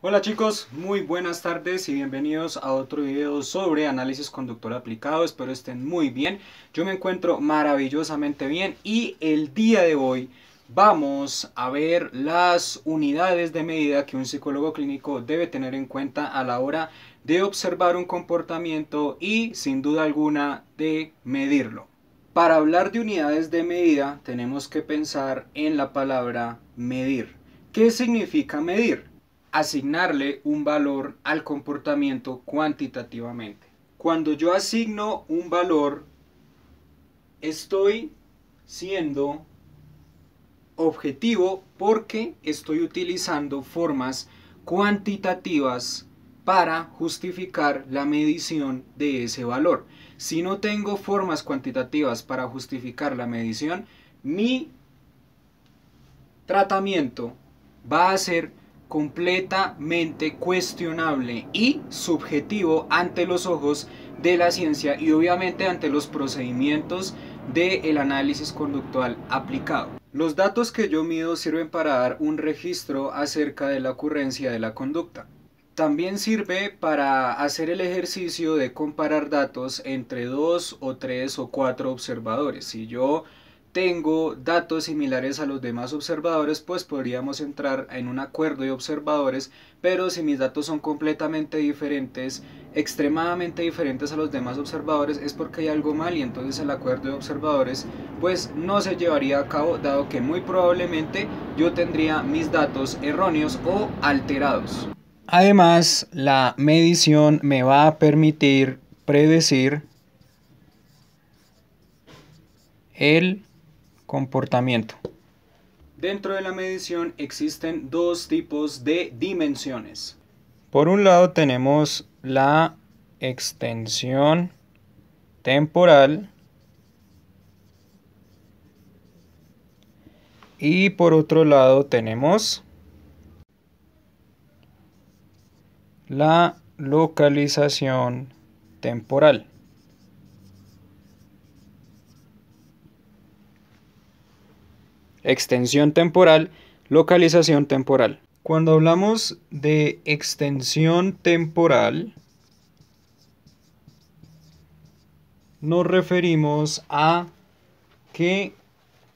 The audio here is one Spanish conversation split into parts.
Hola chicos, muy buenas tardes y bienvenidos a otro video sobre análisis conductual aplicado. Espero estén muy bien. Yo me encuentro maravillosamente bien y el día de hoy vamos a ver las unidades de medida que un psicólogo clínico debe tener en cuenta a la hora de observar un comportamiento y sin duda alguna de medirlo. Para hablar de unidades de medida tenemos que pensar en la palabra medir. ¿Qué significa medir? Asignarle un valor al comportamiento cuantitativamente. Cuando yo asigno un valor, estoy siendo objetivo porque estoy utilizando formas cuantitativas para justificar la medición de ese valor. Si no tengo formas cuantitativas para justificar la medición, mi tratamiento va a ser completamente cuestionable y subjetivo ante los ojos de la ciencia y obviamente ante los procedimientos del análisis conductual aplicado. Los datos que yo mido sirven para dar un registro acerca de la ocurrencia de la conducta. También sirve para hacer el ejercicio de comparar datos entre 2 o 3 o 4 observadores. Si yo tengo datos similares a los demás observadores, pues podríamos entrar en un acuerdo de observadores, pero si mis datos son completamente diferentes, extremadamente diferentes a los demás observadores, es porque hay algo mal y entonces el acuerdo de observadores pues no se llevaría a cabo, dado que muy probablemente yo tendría mis datos erróneos o alterados. Además, la medición me va a permitir predecir el comportamiento. Dentro de la medición existen dos tipos de dimensiones. Por un lado tenemos la extensión temporal y por otro lado tenemos la localización temporal. Extensión temporal, localización temporal. Cuando hablamos de extensión temporal, nos referimos a que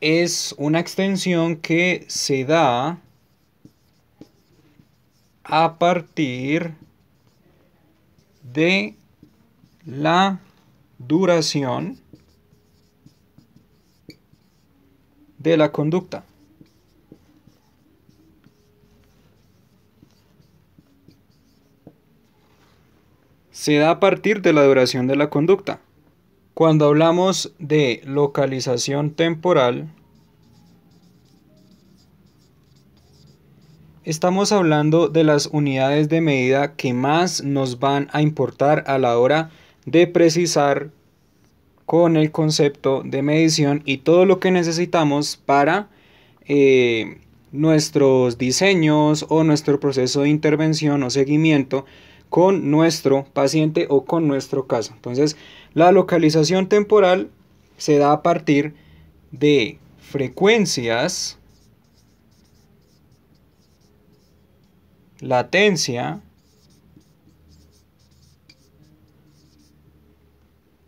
es una extensión que se da a partir de la duración de la conducta. Se da a partir de la duración de la conducta. Cuando hablamos de localización temporal, estamos hablando de las unidades de medida que más nos van a importar a la hora de precisar con el concepto de medición y todo lo que necesitamos para nuestros diseños o nuestro proceso de intervención o seguimiento con nuestro paciente o con nuestro caso. Entonces, la localización temporal se da a partir de frecuencias, latencia,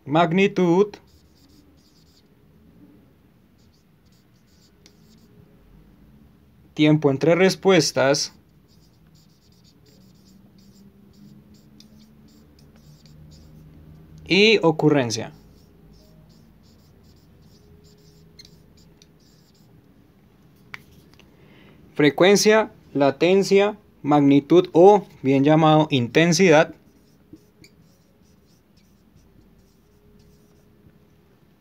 magnitud, tiempo entre respuestas y ocurrencia. Frecuencia, latencia, magnitud o bien llamado intensidad,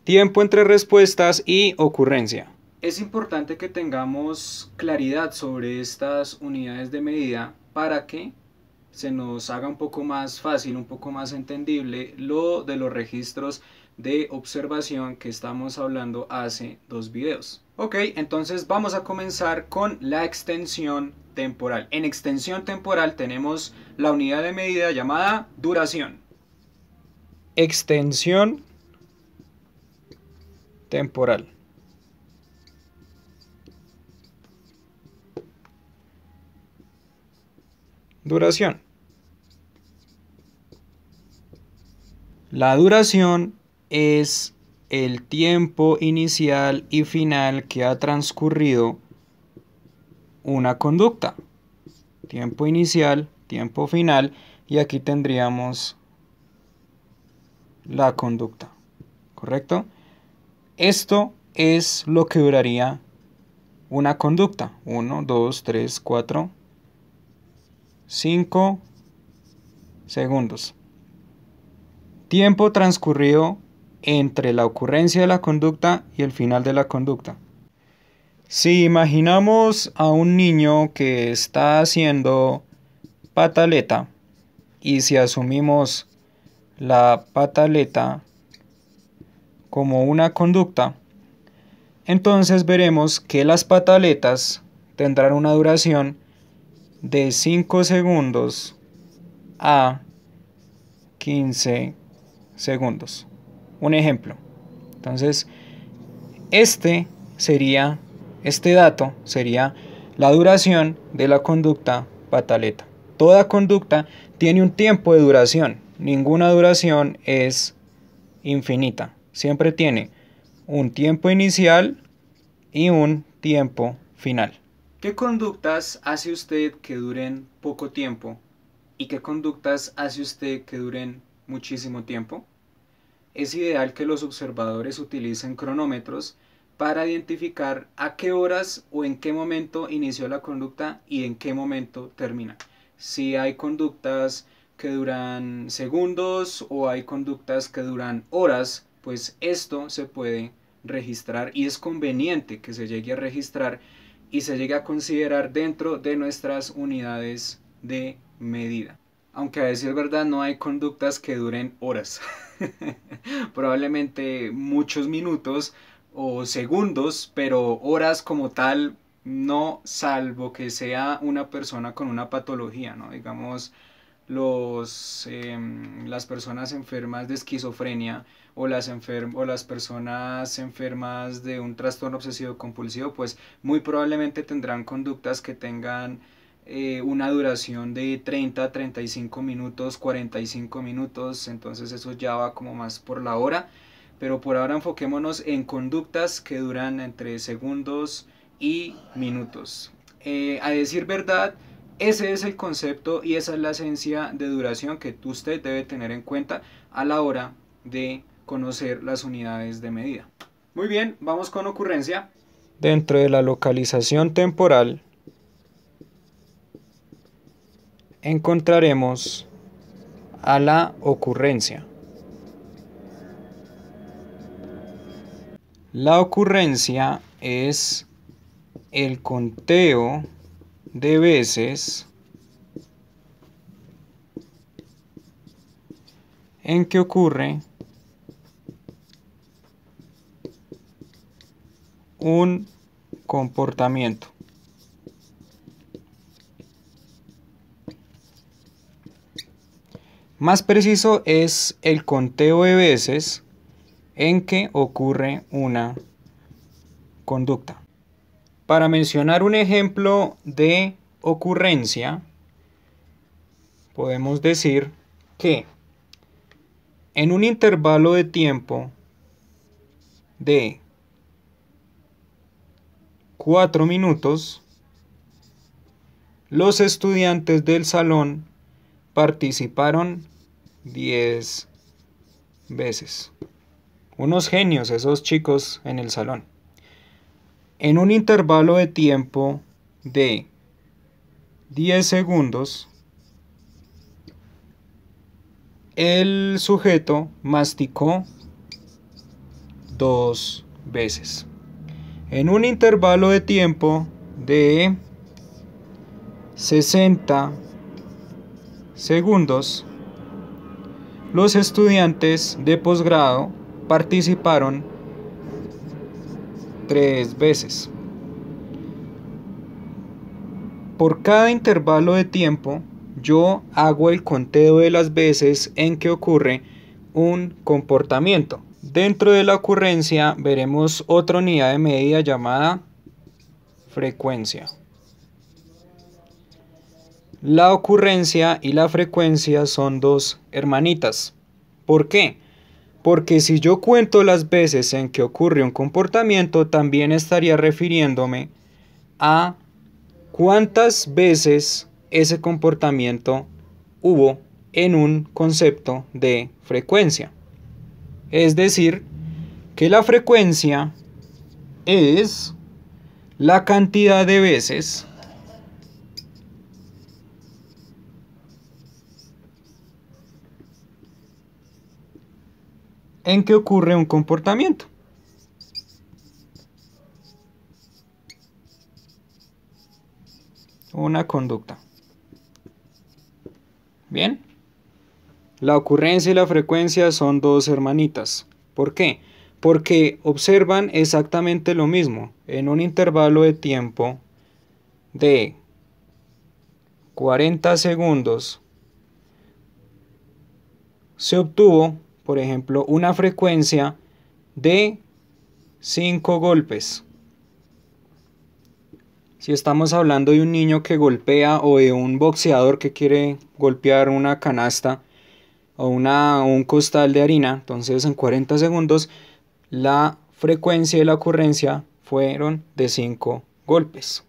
tiempo entre respuestas y ocurrencia. Es importante que tengamos claridad sobre estas unidades de medida para que se nos haga un poco más fácil, un poco más entendible lo de los registros de observación que estamos hablando hace dos videos. Ok, entonces vamos a comenzar con la extensión temporal. En extensión temporal tenemos la unidad de medida llamada duración. Extensión temporal. Duración. La duración es el tiempo inicial y final que ha transcurrido una conducta. Tiempo inicial, tiempo final, y aquí tendríamos la conducta, ¿correcto? Esto es lo que duraría una conducta. 1, 2, 3, 4, 5 segundos. Tiempo transcurrido entre la ocurrencia de la conducta y el final de la conducta. Si imaginamos a un niño que está haciendo pataleta y si asumimos la pataleta como una conducta, entonces veremos que las pataletas tendrán una duración de 5 segundos a 15 segundos. Un ejemplo. Entonces, este dato sería la duración de la conducta pataleta. Toda conducta tiene un tiempo de duración. Ninguna duración es infinita. Siempre tiene un tiempo inicial y un tiempo final. ¿Qué conductas hace usted que duren poco tiempo? ¿Y qué conductas hace usted que duren muchísimo tiempo? Es ideal que los observadores utilicen cronómetros para identificar a qué horas o en qué momento inició la conducta y en qué momento termina. Si hay conductas que duran segundos o hay conductas que duran horas, pues esto se puede registrar y es conveniente que se llegue a registrar y se llegue a considerar dentro de nuestras unidades de medida. Aunque a decir verdad no hay conductas que duren horas. Probablemente muchos minutos o segundos, pero horas como tal no, salvo que sea una persona con una patología, ¿no? Digamos las personas enfermas de esquizofrenia o las personas enfermas de un trastorno obsesivo compulsivo, pues muy probablemente tendrán conductas que tengan una duración de 30, 35 minutos, 45 minutos, entonces eso ya va como más por la hora, pero por ahora enfoquémonos en conductas que duran entre segundos y minutos. A decir verdad, ese es el concepto y esa es la esencia de duración que usted debe tener en cuenta a la hora de conocer las unidades de medida. Muy bien, vamos con ocurrencia. Dentro de la localización temporal encontraremos a la ocurrencia. La ocurrencia es el conteo de veces en que ocurre un comportamiento. Más preciso es el conteo de veces en que ocurre una conducta. Para mencionar un ejemplo de ocurrencia, podemos decir que en un intervalo de tiempo de 4 minutos, los estudiantes del salón participaron 10 veces. Unos genios esos chicos en el salón. En un intervalo de tiempo de 10 segundos, el sujeto masticó 2 veces. En un intervalo de tiempo de 60 segundos, los estudiantes de posgrado participaron 3 veces. Por cada intervalo de tiempo, yo hago el conteo de las veces en que ocurre un comportamiento. Dentro de la ocurrencia veremos otra unidad de medida llamada frecuencia. la ocurrencia y la frecuencia son dos hermanitas. ¿Por qué? Porque si yo cuento las veces en que ocurre un comportamiento, también estaría refiriéndome a cuántas veces ese comportamiento hubo en un concepto de frecuencia. Es decir, que la frecuencia es la cantidad de veces en que ocurre un comportamiento. Una conducta. Bien. La ocurrencia y la frecuencia son dos hermanitas. ¿Por qué? Porque observan exactamente lo mismo. En un intervalo de tiempo de 40 segundos se obtuvo, por ejemplo, una frecuencia de 5 golpes. Si estamos hablando de un niño que golpea o de un boxeador que quiere golpear una canasta o un costal de harina, entonces en 40 segundos la frecuencia y la ocurrencia fueron de 5 golpes.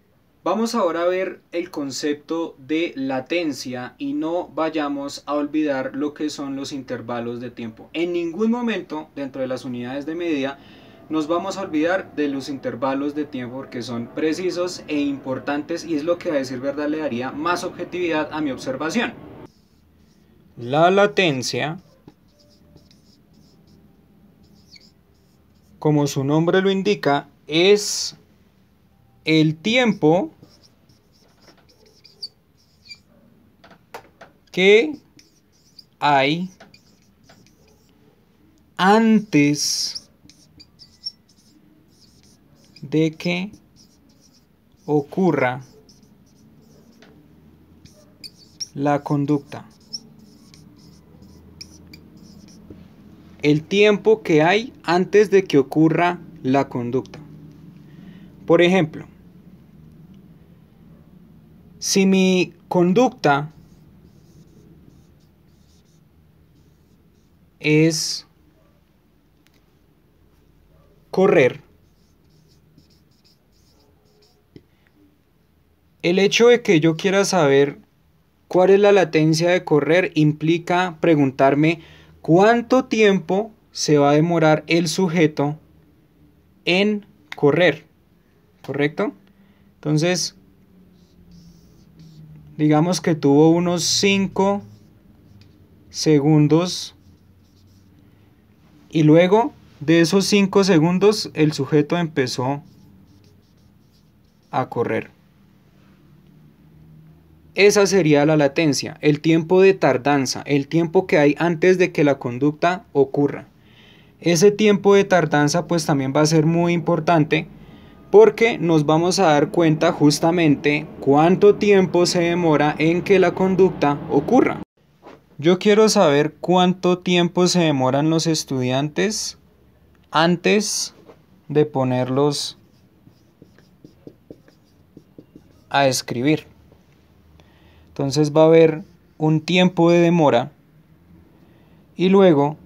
Vamos ahora a ver el concepto de latencia y no vayamos a olvidar lo que son los intervalos de tiempo. En ningún momento dentro de las unidades de medida nos vamos a olvidar de los intervalos de tiempo porque son precisos e importantes y es lo que a decir verdad le daría más objetividad a mi observación. La latencia, como su nombre lo indica, es el tiempo que hay antes de que ocurra la conducta. El tiempo que hay antes de que ocurra la conducta. Por ejemplo, si mi conducta es correr, el hecho de que yo quiera saber cuál es la latencia de correr implica preguntarme cuánto tiempo se va a demorar el sujeto en correr, ¿correcto? Entonces, digamos que tuvo unos 5 segundos y luego de esos 5 segundos el sujeto empezó a correr. Esa sería la latencia, el tiempo de tardanza, el tiempo que hay antes de que la conducta ocurra. Ese tiempo de tardanza pues también va a ser muy importante porque nos vamos a dar cuenta justamente cuánto tiempo se demora en que la conducta ocurra. Yo quiero saber cuánto tiempo se demoran los estudiantes antes de ponerlos a escribir. Entonces va a haber un tiempo de demora y luego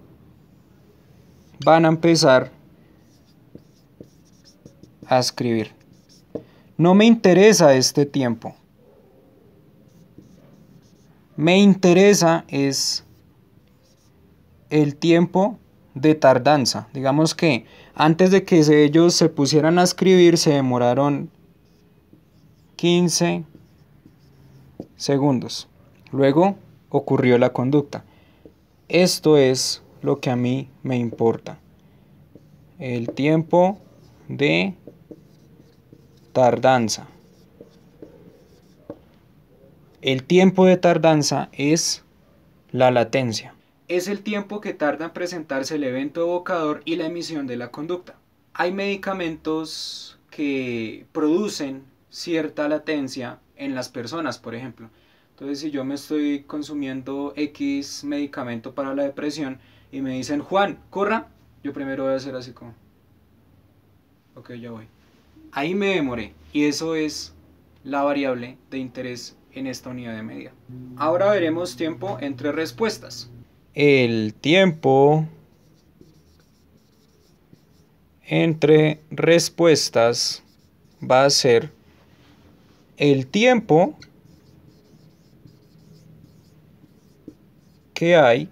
van a empezar a escribir. No me interesa este tiempo. Me interesa es el tiempo de tardanza. Digamos que antes de que ellos se pusieran a escribir se demoraron 15 segundos. Luego ocurrió la conducta. Esto es lo que a mí me importa. El tiempo de tardanza. El tiempo de tardanza es la latencia. Es el tiempo que tarda en presentarse el evento evocador y la emisión de la conducta. Hay medicamentos que producen cierta latencia en las personas, por ejemplo. Entonces, si yo me estoy consumiendo X medicamento para la depresión y me dicen, Juan, corra, yo primero voy a hacer así como, ok, ya voy. Ahí me demoré y eso es la variable de interés en esta unidad de medida. Ahora veremos tiempo entre respuestas. El tiempo entre respuestas va a ser el tiempo que hay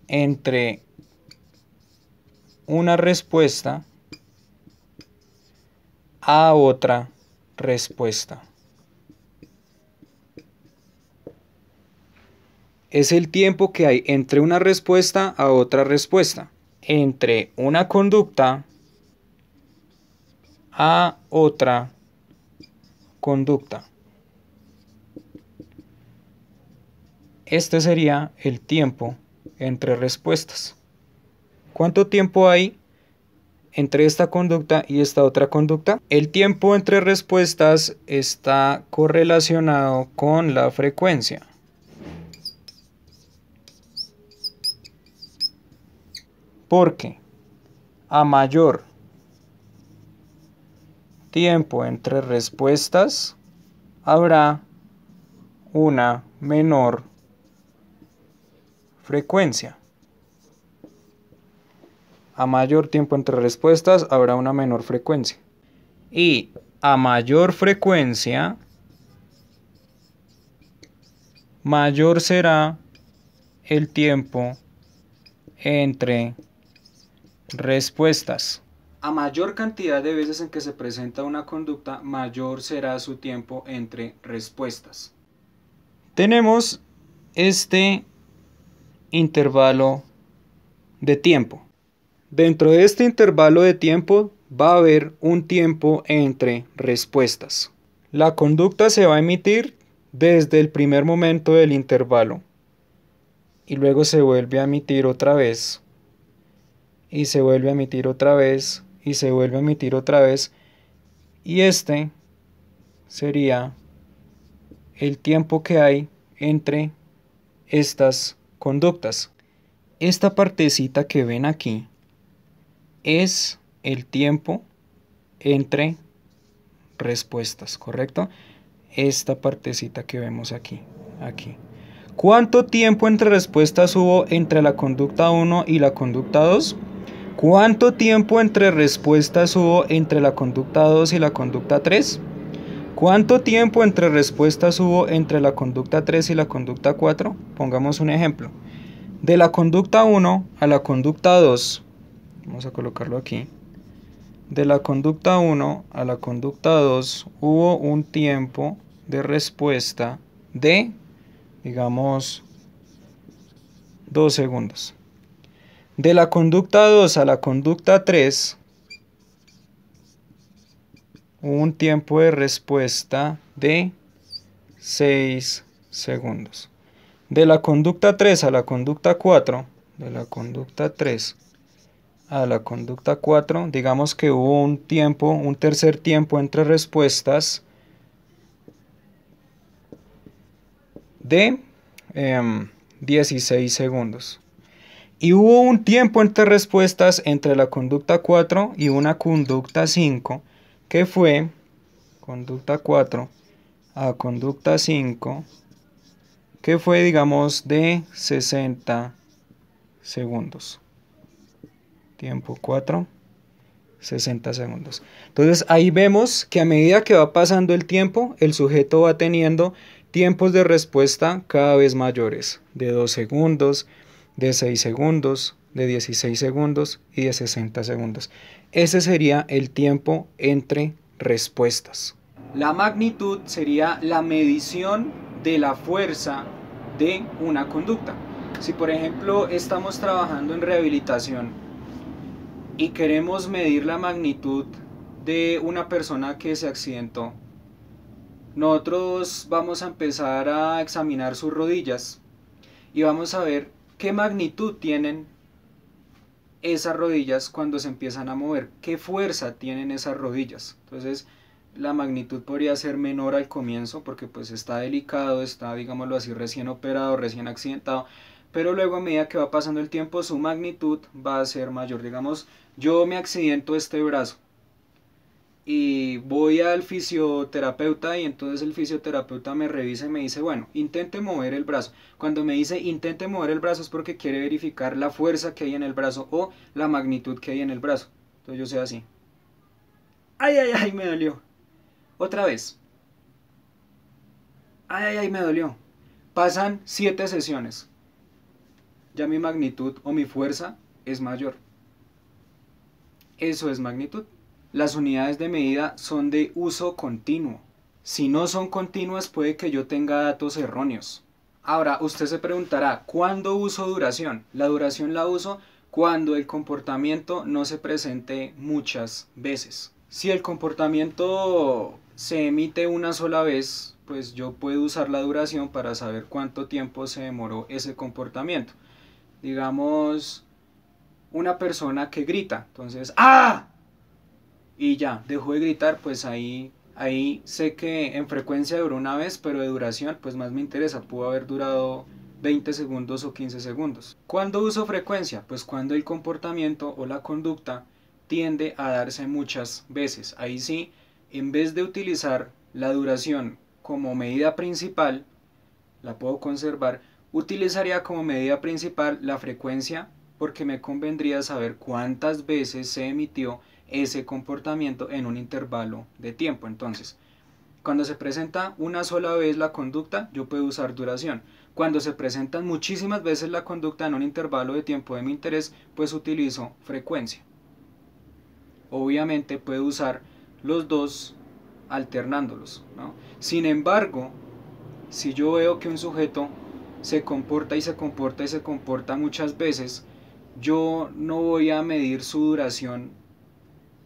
entre una respuesta a otra respuesta. Es el tiempo que hay entre una respuesta a otra respuesta, entre una conducta a otra conducta. Este sería el tiempo entre respuestas. ¿Cuánto tiempo hay entre esta conducta y esta otra conducta? El tiempo entre respuestas está correlacionado con la frecuencia. Porque a mayor tiempo entre respuestas habrá una menor frecuencia. A mayor tiempo entre respuestas habrá una menor frecuencia. Y a mayor frecuencia, mayor será el tiempo entre respuestas. A mayor cantidad de veces en que se presenta una conducta, mayor será su tiempo entre respuestas. Tenemos este intervalo de tiempo. Dentro de este intervalo de tiempo va a haber un tiempo entre respuestas. La conducta se va a emitir desde el primer momento del intervalo y luego se vuelve a emitir otra vez y se vuelve a emitir otra vez y se vuelve a emitir otra vez, y este sería el tiempo que hay entre estas conductas. Esta partecita que ven aquí es el tiempo entre respuestas, ¿correcto? Esta partecita que vemos aquí. ¿Cuánto tiempo entre respuestas hubo entre la conducta 1 y la conducta 2? ¿Cuánto tiempo entre respuestas hubo entre la conducta 2 y la conducta 3? ¿Cuánto tiempo entre respuestas hubo entre la conducta 3 y la conducta 4? Pongamos un ejemplo. De la conducta 1 a la conducta 2, vamos a colocarlo aquí. De la conducta 1 a la conducta 2 hubo un tiempo de respuesta de, digamos, 2 segundos. De la conducta 2 a la conducta 3 hubo un tiempo de respuesta de 6 segundos. De la conducta 3 a la conducta 4, de la conducta 3 a la conducta 4, digamos que hubo un tiempo, un tercer tiempo entre respuestas de 16 segundos. Y hubo un tiempo entre respuestas entre la conducta 4 y una conducta 5, que fue conducta 4 a conducta 5, que fue, digamos, de 60 segundos. Tiempo 4, 60 segundos. Entonces ahí vemos que a medida que va pasando el tiempo, el sujeto va teniendo tiempos de respuesta cada vez mayores, de 2 segundos, de 6 segundos, de 16 segundos y de 60 segundos. Ese sería el tiempo entre respuestas. La magnitud sería la medición de la fuerza de una conducta. Si por ejemplo estamos trabajando en rehabilitación y queremos medir la magnitud de una persona que se accidentó, nosotros vamos a empezar a examinar sus rodillas y vamos a ver qué magnitud tienen esas rodillas cuando se empiezan a mover, qué fuerza tienen esas rodillas. Entonces la magnitud podría ser menor al comienzo porque pues está delicado, está, digámoslo así, recién operado, recién accidentado, pero luego a medida que va pasando el tiempo su magnitud va a ser mayor. Digamos, yo me accidento este brazo y voy al fisioterapeuta y entonces el fisioterapeuta me revisa y me dice, bueno, intente mover el brazo. Cuando me dice intente mover el brazo es porque quiere verificar la fuerza que hay en el brazo o la magnitud que hay en el brazo. Entonces yo sé así. Ay, ay, ay, me dolió. Otra vez. Ay, ay, ay, me dolió. Pasan 7 sesiones. Ya mi magnitud o mi fuerza es mayor. Eso es magnitud. Las unidades de medida son de uso continuo. Si no son continuas puede que yo tenga datos erróneos. Ahora, usted se preguntará, ¿cuándo uso duración? La duración la uso cuando el comportamiento no se presente muchas veces. Si el comportamiento se emite una sola vez, pues yo puedo usar la duración para saber cuánto tiempo se demoró ese comportamiento. Digamos, una persona que grita, entonces, ¡ah! Y ya, dejó de gritar, pues ahí sé que en frecuencia duró una vez, pero de duración, pues más me interesa, pudo haber durado 20 segundos o 15 segundos. ¿Cuándo uso frecuencia? Pues cuando el comportamiento o la conducta tiende a darse muchas veces. Ahí sí, en vez de utilizar la duración como medida principal, la puedo conservar, utilizaría como medida principal la frecuencia porque me convendría saber cuántas veces se emitió ese comportamiento en un intervalo de tiempo. Entonces, cuando se presenta una sola vez la conducta, yo puedo usar duración. Cuando se presentan muchísimas veces la conducta en un intervalo de tiempo de mi interés, pues utilizo frecuencia. Obviamente puedo usar los dos alternándolos, ¿no? Sin embargo, si yo veo que un sujeto se comporta y se comporta y se comporta muchas veces, yo no voy a medir su duración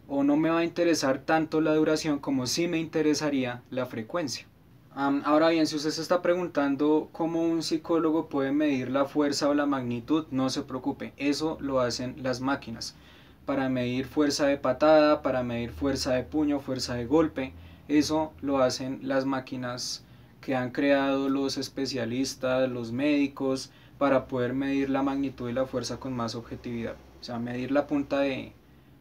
o no me va a interesar tanto la duración como sí me interesaría la frecuencia. Ahora bien, si usted se está preguntando cómo un psicólogo puede medir la fuerza o la magnitud, no se preocupe, eso lo hacen las máquinas. Para medir fuerza de patada, para medir fuerza de puño, fuerza de golpe, eso lo hacen las máquinas que han creado los especialistas, los médicos, para poder medir la magnitud y la fuerza con más objetividad. O sea, medir la punta de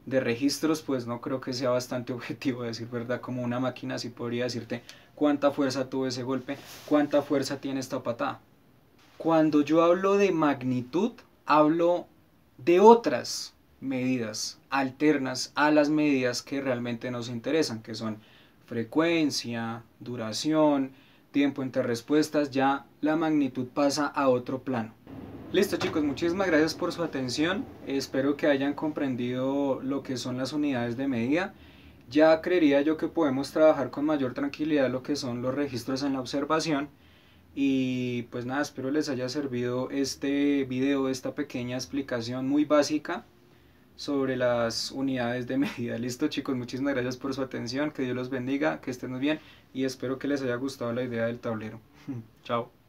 registros, pues no creo que sea bastante objetivo, decir verdad, como una máquina sí podría decirte cuánta fuerza tuvo ese golpe, cuánta fuerza tiene esta patada. Cuando yo hablo de magnitud, hablo de otras medidas alternas a las medidas que realmente nos interesan, que son frecuencia, duración, tiempo entre respuestas. Ya la magnitud pasa a otro plano. Listo chicos, muchísimas gracias por su atención, espero que hayan comprendido lo que son las unidades de medida. Ya creería yo que podemos trabajar con mayor tranquilidad lo que son los registros en la observación. Y pues nada, espero les haya servido este video, esta pequeña explicación muy básica sobre las unidades de medida. Listo chicos, muchísimas gracias por su atención, que Dios los bendiga, que estén muy bien y espero que les haya gustado la idea del tablero. Chao.